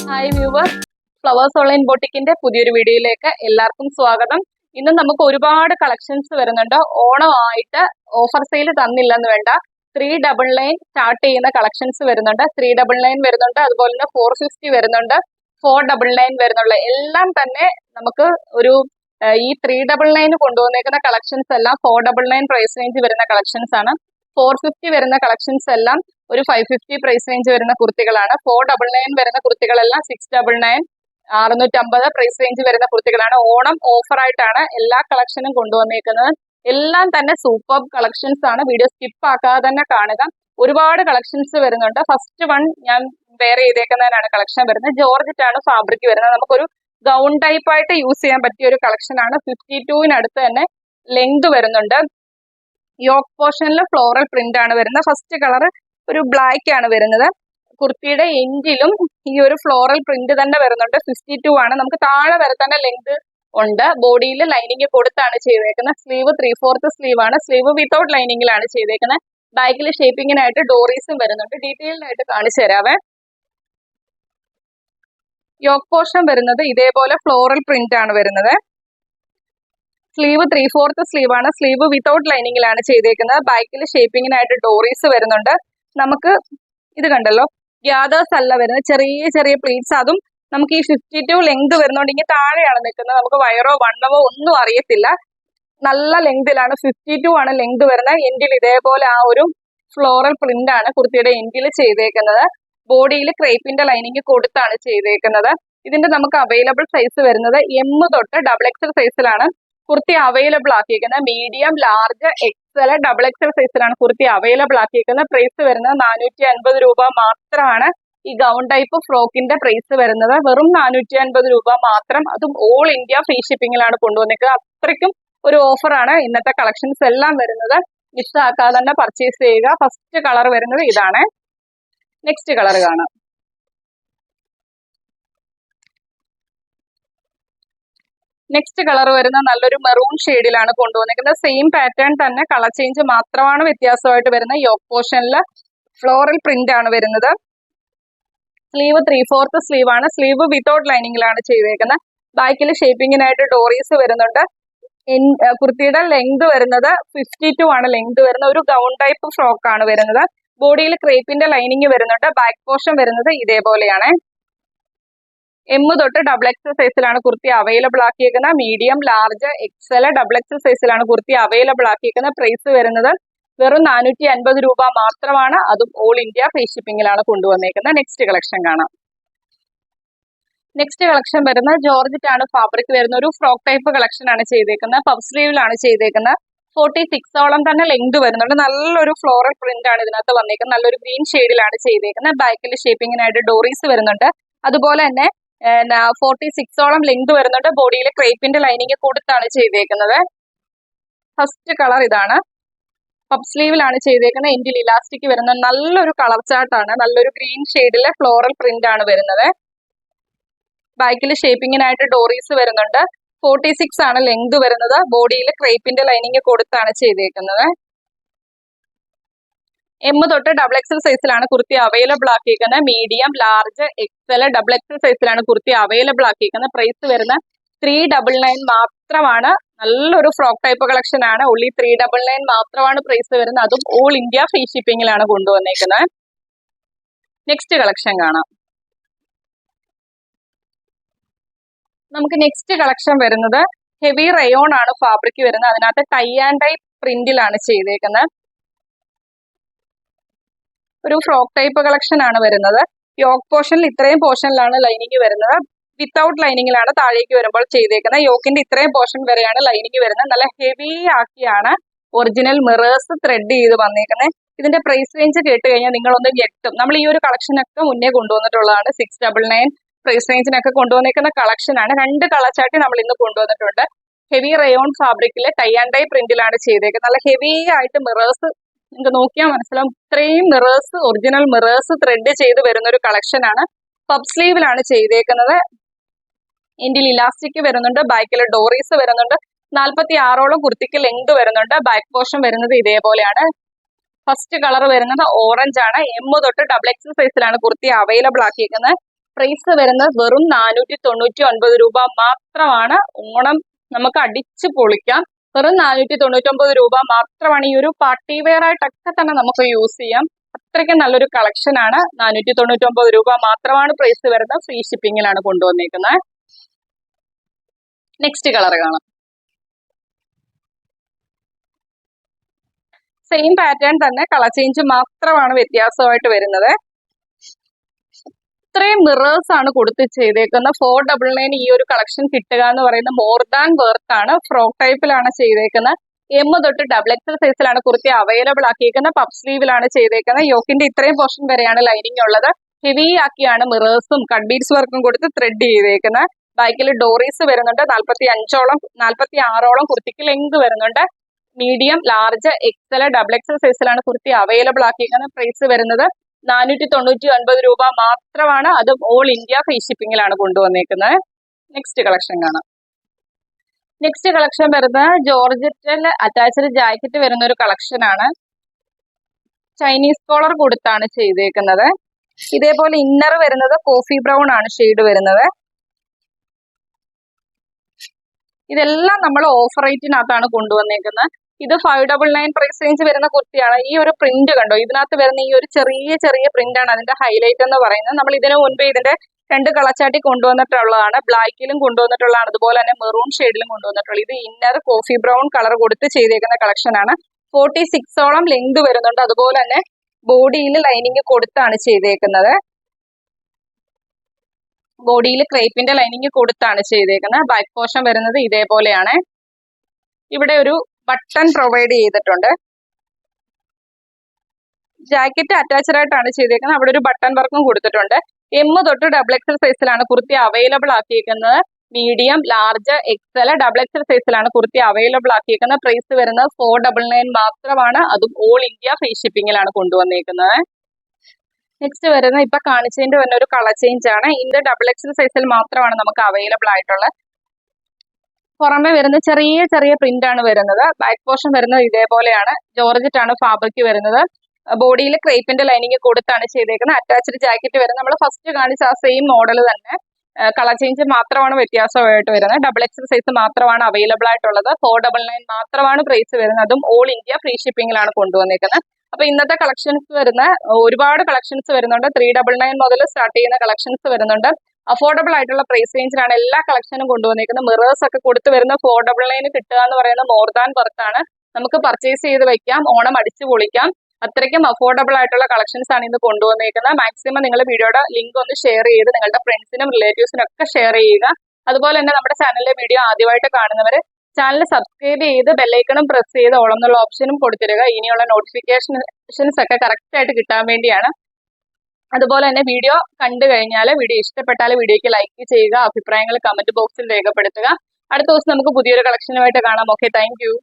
Hi viewers, flowers online ബോട്ടിക്കിന്റെ പുതിയൊരു വീഡിയോയിലേക്ക് എല്ലാവർക്കും സ്വാഗതം. ഇന്ന് നമുക്ക് ഒരുപാട് കളക്ഷൻസ് വരുന്നുണ്ട്. ഓണമായിട്ട് ഓഫർ സെയിൽ തന്നില്ലെന്ന് വേണ്ട, 399 സ്റ്റാർട്ട് ചെയ്യുന്ന കളക്ഷൻസ് വരുന്നുണ്ട്. 399 വരുന്നുണ്ട്, അതുപോലെ തന്നെ 450 വരുന്നുണ്ട്, 499 വരുന്നുള്ള എല്ലാം തന്നെ നമുക്ക് ഒരു ഈ 399 കൊണ്ടുവന്നേക്കുന്ന കളക്ഷൻസ് എല്ലാം 499 പ്രൈസ് റേഞ്ച് വരുന്ന കളക്ഷൻസ് ആണ്. 450 വരുന്ന കളക്ഷൻസ് എല്ലാം ഒരു 550 പ്രൈസ് റേഞ്ച് വരുന്ന കുർത്തികളാണ്. 499 വരുന്ന കുർത്തികളെല്ലാം 699, 650 പ്രൈസ് റേഞ്ച് വരുന്ന കുർത്തികളാണ്. ഓണം ഓഫർ ആയിട്ടാണ് എല്ലാ കളക്ഷനും കൊണ്ടുവന്നേക്കുന്നത്. എല്ലാം തന്നെ സൂപ്പർ കളക്ഷൻസ് ആണ്. വീഡിയോ സ്കിപ്പ് ആക്കാതെ തന്നെ കാണുക. ഒരുപാട് കളക്ഷൻസ് വരുന്നുണ്ട്. ഫസ്റ്റ് വൺ ഞാൻ വെയർ ചെയ്തേക്കുന്നതിനാണ് കളക്ഷൻ വരുന്നത്. ജോർജറ്റ് ആണ് ഫാബ്രിക് വരുന്നത്. നമുക്കൊരു ഗൗൺ ടൈപ്പ് ആയിട്ട് യൂസ് ചെയ്യാൻ പറ്റിയ ഒരു കളക്ഷൻ ആണ്. 52-നടുത്ത് തന്നെ ലെങ്ത് വരുന്നുണ്ട്. യോക്ക് പോർഷനിൽ ഫ്ലോറൽ പ്രിന്റ് ആണ് വരുന്നത്. ഫസ്റ്റ് കളർ ഒരു ബ്ലാക്ക് ആണ് വരുന്നത്. കുർത്തിയുടെ എൻഡിലും ഈ ഒരു ഫ്ലോറൽ പ്രിന്റ് തന്നെ വരുന്നുണ്ട്. 52 ആണ്. നമുക്ക് താഴെ വരെ തന്നെ ലെങ്ത് ഉണ്ട്. ബോഡിയിൽ ലൈനിങ് കൊടുത്താണ് ചെയ്തേക്കുന്നത്. സ്ലീവ് 3/4 സ്ലീവ് ആണ്. സ്ലീവ് വിത്തൗട്ട് ലൈനിങ്ങിലാണ് ചെയ്തേക്കുന്നത്. ബാക്കിൽ ഷേപ്പിങ്ങിനായിട്ട് ഡോറീസും വരുന്നുണ്ട്. ഡീറ്റെയിൽഡ് ആയിട്ട് കാണിച്ചു തരാവേ. യോക്ക് പോർഷൻ വരുന്നത് ഇതേപോലെ ഫ്ലോറൽ പ്രിന്റ് ആണ് വരുന്നത്. സ്ലീവ് 3/4 സ്ലീവ് ആണ്. സ്ലീവ് വിത്തൗട്ട് ലൈനിങ്ങിലാണ് ചെയ്തേക്കുന്നത്. ബാക്കിൽ ഷേപ്പിങ്ങിനായിട്ട് ഡോറീസ് വരുന്നുണ്ട്. നമുക്ക് ഇത് കണ്ടല്ലോ, ഗ്യാദേഴ്സ് അല്ല വരുന്നത്, ചെറിയ ചെറിയ പ്ലീറ്റ്സ്. അതും നമുക്ക് ഈ 52 ലെങ്ത് വരുന്നോണ്ട് ഇങ്ങനെ താഴെയാണ് നിൽക്കുന്നത്. നമുക്ക് വയറോ വണ്ണമോ ഒന്നും അറിയത്തില്ല. നല്ല ലെങ്തിലാണ്. 52 ആണ് ലെങ്ത് വരുന്നത്. എൻഡിൽ ഇതേപോലെ ആ ഒരു ഫ്ലോറൽ പ്രിന്റ് ആണ് കുർത്തിയുടെ എൻഡിൽ ചെയ്തേക്കുന്നത്. ബോഡിയിൽ ക്രേപ്പിന്റെ ലൈനിങ് കൊടുത്താണ് ചെയ്തേക്കുന്നത്. ഇതിന്റെ നമുക്ക് അവൈലബിൾ സൈസ് വരുന്നത് M തൊട്ട് XXL സൈസിലാണ് കുർത്തി അവൈലബിൾ ആക്കിയിരിക്കുന്നത്. മീഡിയം, ലാർജ്, XL, XXL സൈസിലാണ് കുർത്തി അവൈലബിൾ ആക്കിയിരിക്കുന്നത്. പ്രൈസ് വരുന്നത് 450 രൂപ മാത്രമാണ്. ഈ ഗൗൺ ടൈപ്പ് ഫ്രോക്കിന്റെ പ്രൈസ് വരുന്നത് വെറും 450 രൂപ മാത്രം. അതും ഓൾ ഇന്ത്യ ഫ്രീ ഷിപ്പിംഗിലാണ് കൊണ്ടുവന്നിരിക്കുന്നത്. അത്രയ്ക്കും ഒരു ഓഫറാണ് ഇന്നത്തെ കളക്ഷൻസ് എല്ലാം വരുന്നത്. മിസ് ആക്കാതെ തന്നെ പർച്ചേസ് ചെയ്യുക. ഫസ്റ്റ് കളർ വരുന്നത് ഇതാണ്. നെക്സ്റ്റ് കളർ കാണാം. നെക്സ്റ്റ് കളർ വരുന്ന നല്ലൊരു മെറൂൺ ഷെയ്ഡിലാണ് കൊണ്ടുവന്നിരിക്കുന്നത്. സെയിം പാറ്റേൺ തന്നെ, കളർ ചേഞ്ച് മാത്രമാണ് വ്യത്യാസമായിട്ട് വരുന്നത്. യോക്ക് പോർഷനിൽ ഫ്ലോറൽ പ്രിന്റ് ആണ് വരുന്നത്. സ്ലീവ് 3/4 സ്ലീവ് ആണ്. സ്ലീവ് വിത്തൗട്ട് ലൈനിങ്ങിലാണ് ചെയ്തേക്കുന്നത്. ബാക്കിൽ ഷേപ്പിങ്ങിനായിട്ട് ഡോറീസ് വരുന്നുണ്ട്. കുർത്തിയുടെ ലെങ്ത് വരുന്നത് 52 ആണ് ലെങ്ത് വരുന്നത്. ഒരു ഗൗൺ ടൈപ്പ് ഫ്രോക്ക് ആണ് വരുന്നത്. ബോഡിയിൽ ക്രേപ്പിന്റെ ലൈനിങ് വരുന്നുണ്ട്. ബാക്ക് പോർഷൻ വരുന്നത് ഇതേപോലെയാണ്. M തൊട്ട് XXL സൈസിലാണ് കുർത്തി അവൈലബിൾ ആക്കിയിരിക്കുന്നത്. മീഡിയം, ലാർജ്, XL, XXL സൈസിലാണ് കുർത്തി അവൈലബിൾ ആക്കിയിരിക്കുന്നത്. പ്രൈസ് വരുന്നത് വെറും 450 രൂപ മാത്രമാണ്. അതും ഓൾ ഇന്ത്യ ഫ്രീ ഷിപ്പിംഗിലാണ് കൊണ്ടുവന്നേക്കുന്നത്. നെക്സ്റ്റ് കളക്ഷൻ കാണാം. നെക്സ്റ്റ് കളക്ഷൻ വരുന്നത് ജോർജറ്റ് ആണ് ഫാബ്രിക് വരുന്ന ഒരു ഫ്രോക്ക് ടൈപ്പ് കളക്ഷൻ ആണ് ചെയ്തേക്കുന്നത്. പഫ് സ്ലീവിലാണ് ചെയ്തേക്കുന്നത്. 46ഓളം തന്നെ ലെങ്ത് വരുന്നുണ്ട്. നല്ലൊരു ഫ്ലോറൽ പ്രിന്റ് ആണ് ഇതിനകത്ത് വന്നേക്കുന്നത്. നല്ലൊരു ഗ്രീൻ ഷെയ്ഡിലാണ് ചെയ്തേക്കുന്നത്. ബാക്കിൽ ഷേപ്പിങ്ങിനായിട്ട് ഡോറീസ് വരുന്നുണ്ട്. അതുപോലെ തന്നെ 46ഓളം ലെങ്ത് വരുന്നുണ്ട്. ബോഡിയിൽ ക്രേപ്പിന്റെ ലൈനിങ് കൊടുത്താണ് ചെയ്തേക്കുന്നത്. ഫസ്റ്റ് കളർ ഇതാണ്. പഫ് സ്ലീവിലാണ് ചെയ്തേക്കുന്നത്. എൻഡിൽ ഇലാസ്റ്റിക് വരുന്ന നല്ലൊരു കളർ ചാർട്ടാണ്. നല്ലൊരു ഗ്രീൻ ഷെയ്ഡിലെ ഫ്ലോറൽ പ്രിന്റ് ആണ് വരുന്നത്. ബാക്കിൽ ഷേപ്പിങ്ങിനായിട്ട് ഡോറീസ് വരുന്നുണ്ട്. 46 ആണ് ലെങ്ത് വരുന്നത്. ബോഡിയിൽ ക്രേപ്പിന്റെ ലൈനിങ് കൊടുത്താണ് ചെയ്തേക്കുന്നത്. M തൊട്ട് XXL സൈസിലാണ് കുർത്തി അവൈലബിൾ ആക്കിയിരിക്കുന്നത്. മീഡിയം, ലാർജ്, XL, XXL സൈസിലാണ് കുർത്തി അവൈലബിൾ ആക്കിയിരിക്കുന്നത്. പ്രൈസ് വരുന്നത് 399 മാത്രമാണ്. നല്ലൊരു ഫ്രോക്ക് ടൈപ്പ് കളക്ഷൻ ആണ്. ഓൺലി 399 മാത്രമാണ് പ്രൈസ് വരുന്നത്. അതും ഓൾ ഇന്ത്യ ഫ്രീ ഷിപ്പിംഗിലാണ് കൊണ്ടുവന്നേക്കുന്നത്. നെക്സ്റ്റ് കളക്ഷൻ കാണാം. നമുക്ക് നെക്സ്റ്റ് കളക്ഷൻ വരുന്നത് ഹെവി റയോൺ ആണ് ഫാബ്രിക് വരുന്നത്. അതിനകത്ത് ടൈ ആൻഡ് ഡൈ പ്രിന്റിലാണ് ചെയ്തേക്കുന്നത്. ഒരു ഫ്രോക്ക് ടൈപ്പ് കളക്ഷൻ ആണ് വരുന്നത്. യോക്ക് പോർഷനിൽ ഇത്രയും പോർഷനിലാണ് ലൈനിങ് വരുന്നത്. വിത്തൗട്ട് ലൈനിങ്ങിലാണ് താഴേക്ക് വരുമ്പോൾ ചെയ്തേക്കുന്നത്. യോക്കിന്റെ ഇത്രയും പോർഷൻ വരെയാണ് ലൈനിങ് വരുന്നത്. നല്ല ഹെവി ആക്കിയാണ് ഒറിജിനൽ മിറേഴ്സ് ത്രെഡ് ചെയ്ത് വന്നേക്കുന്നത്. ഇതിന്റെ പ്രൈസ് റേഞ്ച് കേട്ട് കഴിഞ്ഞാൽ നിങ്ങളൊന്ന് ഞെട്ടും. നമ്മൾ ഈ ഒരു കളക്ഷനൊക്കെ മുന്നേ കൊണ്ടുവന്നിട്ടുള്ളതാണ്. 699 പ്രൈസ് റേഞ്ചിനൊക്കെ കൊണ്ടുവന്നേക്കുന്ന കളക്ഷനാണ്. 2 കളർ ചാർട്ട് നമ്മൾ ഇന്ന് കൊണ്ടുവന്നിട്ടുണ്ട്. ഹെവി റയോൺ ഫാബ്രിക്കില് ടൈ ആൻഡ് ഡൈ പ്രിന്റിലാണ് ചെയ്തേക്കുന്നത്. നല്ല ഹെവി ആയിട്ട് മിറേഴ്സ് നിങ്ങൾക്ക് നോക്കിയാൽ മനസ്സിലാവും. ഇത്രയും മിറേഴ്സ്, ഒറിജിനൽ മിറേഴ്സ് ത്രെഡ് ചെയ്ത് വരുന്ന ഒരു കളക്ഷൻ ആണ്. പഫ് സ്ലീവിലാണ് ചെയ്തേക്കുന്നത്. എൻഡിൽ ഇലാസ്റ്റിക് വരുന്നുണ്ട്. ബാക്കിൽ ഡോറീസ് വരുന്നുണ്ട്. 46ഓളം കുർത്തിക്ക് ലെങ്ത് വരുന്നുണ്ട്. ബാക്ക് പോർഷൻ വരുന്നത് ഇതേപോലെയാണ്. ഫസ്റ്റ് കളർ വരുന്നത് ഓറഞ്ച് ആണ്. M തൊട്ട് XXL സൈസിലാണ് കുർത്തി അവൈലബിൾ ആക്കിയിരിക്കുന്നത്. പ്രൈസ് വരുന്നത് വെറും 499 രൂപ മാത്രമാണ്. ഓണം നമുക്ക് അടിച്ചു പൊളിക്കാം. വെറും 499 രൂപ മാത്രമാണ്. ഈ ഒരു പാർട്ടി വെയർ ആയിട്ടൊക്കെ തന്നെ നമുക്ക് യൂസ് ചെയ്യാം. അത്രയ്ക്ക് നല്ലൊരു കളക്ഷൻ ആണ്. 499 രൂപ മാത്രമാണ് പ്രൈസ് വരുന്നത്. ഫ്രീ ഷിപ്പിങ്ങിലാണ് കൊണ്ടുവന്നേക്കുന്നത്. നെക്സ്റ്റ് കളർ കാണാം. സെയിം പാറ്റേൺ തന്നെ, കളർ ചേഞ്ച് മാത്രമാണ് വ്യത്യാസമായിട്ട് വരുന്നത്. ഇത്രയും മിറേഴ്സ് ആണ് കൊടുത്ത് ചെയ്തേക്കുന്നത്. 499 ഈ ഒരു കളക്ഷൻ കിട്ടുക എന്ന് പറയുന്നത് മോർ ദാൻ വർത്ത് ആണ്. ഫ്രോക്ക് ടൈപ്പിലാണ് ചെയ്തേക്കുന്നത്. M തൊട്ട് XXL സൈസിലാണ് കുർത്തി അവൈലബിൾ ആക്കിയിരിക്കുന്നത്. പഫ് സ്ലീവിലാണ് ചെയ്തേക്കുന്നത്. യോക്കിന്റെ ഇത്രയും പോർഷൻ വരെയാണ് ലൈനിങ് ഉള്ളത്. ഹെവി ആക്കിയാണ് മിറേഴ്സും കട്ട് ബീഡ്സ് വർക്കും കൊടുത്ത് ത്രെഡ് ചെയ്തേക്കുന്നത്. ബാക്കിൽ ഡോറീസ് വരുന്നുണ്ട്. 46ഓളം കുർത്തിക്ക് ലെങ്ത് വരുന്നുണ്ട്. മീഡിയം, ലാർജ്, XL, XXL സൈസിലാണ് കുർത്തി അവൈലബിൾ ആക്കിയിരിക്കുന്നത്. പ്രൈസ് വരുന്നത് 499 രൂപ മാത്രമാണ്. അതും ഓൾ ഇന്ത്യ ഫ്രീ ഷിപ്പിങ്ങിലാണ് കൊണ്ടുവന്നേക്കുന്നത്. നെക്സ്റ്റ് കളക്ഷൻ കാണാം. നെക്സ്റ്റ് കളക്ഷൻ വരുന്നത് ജോർജറ്റിൽ അറ്റാച്ച്ഡ് ജാക്കറ്റ് വരുന്ന ഒരു കളക്ഷൻ ആണ്. ചൈനീസ് കോളർ കൊടുത്താണ് ചെയ്തേക്കുന്നത്. ഇതേപോലെ ഇന്നർ വരുന്നത് കോഫി ബ്രൗൺ ആണ് ഷെയ്ഡ് വരുന്നത്. ഇതെല്ലാം നമ്മൾ ഓഫർ റേറ്റിനകത്താണ് കൊണ്ടുവന്നേക്കുന്നത്. ഇത് 599 പ്രൈസ് റേഞ്ച് വരുന്ന കുർത്തിയാണ്. ഈ ഒരു പ്രിന്റ് കണ്ടോ, ഇതിനകത്ത് വരുന്ന ഈ ഒരു ചെറിയ പ്രിന്റ് ആണ് അതിന്റെ ഹൈലൈറ്റ് എന്ന് പറയുന്നത്. നമ്മൾ ഇതിനു മുൻപ് ഇതിന്റെ 2 കളച്ചാട്ടി കൊണ്ടുവന്നിട്ടുള്ളതാണ്. ബ്ലാക്കിലും കൊണ്ടുവന്നിട്ടുള്ളതാണ്, അതുപോലെ തന്നെ മെറൂൺ ഷെയ്ഡിലും കൊണ്ടുവന്നിട്ടുള്ളത്. ഇത് ഇന്നർ കോഫി ബ്രൗൺ കളർ കൊടുത്ത് ചെയ്തേക്കുന്ന കളക്ഷൻ ആണ്. 46ഓളം ലെങ്ത് വരുന്നുണ്ട്. അതുപോലെ തന്നെ ബോഡിയിൽ ലൈനിങ് കൊടുത്താണ് ചെയ്തേക്കുന്നത്. ബോഡിയിൽ ക്രേപ്പിന്റെ ലൈനിങ് കൊടുത്താണ് ചെയ്തേക്കുന്നത്. ബാക്ക് പോർഷൻ വരുന്നത് ഇതേപോലെയാണ്. ഇവിടെ ഒരു ബട്ടൺ പ്രൊവൈഡ് ചെയ്തിട്ടുണ്ട്. ജാക്കറ്റ് അറ്റാച്ച്ഡ് ആയിട്ടാണ് ചെയ്തേക്കുന്നത്. അവിടെ ഒരു ബട്ടൺ വർക്കും കൊടുത്തിട്ടുണ്ട്. M തൊട്ട് XXL സൈസിലാണ് കുർത്തി അവൈലബിൾ ആക്കിയിരിക്കുന്നത്. മീഡിയം, ലാർജ്, XL, XXL സൈസിലാണ് കുർത്തി അവൈലബിൾ ആക്കിയിരിക്കുന്നത്. പ്രൈസ് വരുന്നത് 499 മാത്രമാണ്. അതും ഓൾ ഇന്ത്യ ഫ്രീ ഷിപ്പിങ്ങിലാണ് കൊണ്ടുവന്നേക്കുന്നത്. നെക്സ്റ്റ് വരുന്നത് ഇപ്പൊ കാണിച്ചതിന്റെ തന്നെ ഒരു കളർ ചേഞ്ച് ആണ്. ഇത് XXL സൈസിൽ മാത്രമാണ് നമുക്ക് അവൈലബിൾ ആയിട്ടുള്ളത്. പുറമെ വരുന്ന ചെറിയ പ്രിന്റ് ആണ് വരുന്നത്. ബാക്ക് പോർഷൻ വരുന്നത് ഇതേപോലെയാണ്. ജോർജറ്റ് ആണ് ഫാബ്രിക് വരുന്നത്. ബോഡിയിൽ ക്രേപ്പിന്റെ ലൈനിങ് കൊടുത്താണ് ചെയ്തേക്കുന്നത്. അറ്റാച്ച്ഡ് ജാക്കറ്റ് വരുന്നത് നമ്മൾ ഫസ്റ്റ് കാണിച്ച ആ സെയിം മോഡൽ തന്നെ. കളർ ചേഞ്ച് മാത്രമാണ് വ്യത്യാസമായിട്ട് വരുന്നത്. XXL സൈസ് മാത്രമാണ് അവൈലബിൾ ആയിട്ടുള്ളത്. 499 മാത്രമാണ് പ്രൈസ് വരുന്നത്. അതും ഓൾ ഇന്ത്യ ഫ്രീ ഷിപ്പിങ്ങിലാണ് കൊണ്ടുവന്നേക്കുന്നത്. അപ്പൊ ഇന്നത്തെ കളക്ഷൻസ് വരുന്ന ഒരുപാട് കളക്ഷൻസ് വരുന്നുണ്ട്. 399 മുതൽ സ്റ്റാർട്ട് ചെയ്യുന്ന കളക്ഷൻസ് വരുന്നുണ്ട്. അഫോർഡബിൾ ആയിട്ടുള്ള പ്രൈസ് റേഞ്ചിലാണ് എല്ലാ കളക്ഷനും കൊണ്ടുവന്നിരിക്കുന്നത്. മിറേഴ്സ് ഒക്കെ കൊടുത്ത് വരുന്ന 499 കിട്ടുക എന്ന് പറയുന്നത് മോർ ദാൻ വർത്ത് ആണ്. നമുക്ക് പർച്ചേസ് ചെയ്ത് വെക്കാം, ഓണം അടിച്ചു പൊളിക്കാം. അത്രയ്ക്കും അഫോർഡബിൾ ആയിട്ടുള്ള കളക്ഷൻസ് ആണ് ഇന്ന് കൊണ്ടുവന്നിരിക്കുന്നത്. മാക്സിമം നിങ്ങൾ വീഡിയോയുടെ ലിങ്ക് ഒന്ന് ഷെയർ ചെയ്ത് നിങ്ങളുടെ ഫ്രണ്ട്സിനും റിലേറ്റീവ്സിനും ഒക്കെ ഷെയർ ചെയ്യുക. അതുപോലെ തന്നെ നമ്മുടെ ചാനലിലെ വീഡിയോ ആദ്യമായിട്ട് കാണുന്നവർ ചാനൽ സബ്സ്ക്രൈബ് ചെയ്ത് ബെല്ലൈക്കണും പ്രസ് ചെയ്ത് ഓളം എന്നുള്ള ഓപ്ഷനും കൊടുത്തിരിക. ഇനിയുള്ള നോട്ടിഫിക്കേഷൻസ് ഒക്കെ കറക്റ്റ് ആയിട്ട് കിട്ടാൻ വേണ്ടിയാണ്. അതുപോലെ തന്നെ വീഡിയോ കണ്ടു കഴിഞ്ഞാൽ, വീഡിയോ ഇഷ്ടപ്പെട്ടാൽ വീഡിയോയ്ക്ക് ലൈക്ക് ചെയ്യുക, അഭിപ്രായങ്ങൾ കമന്റ് ബോക്സിൽ രേഖപ്പെടുത്തുക. അടുത്ത ദിവസം നമുക്ക് പുതിയൊരു കളക്ഷനുമായിട്ട് കാണാം. Okay, thank you.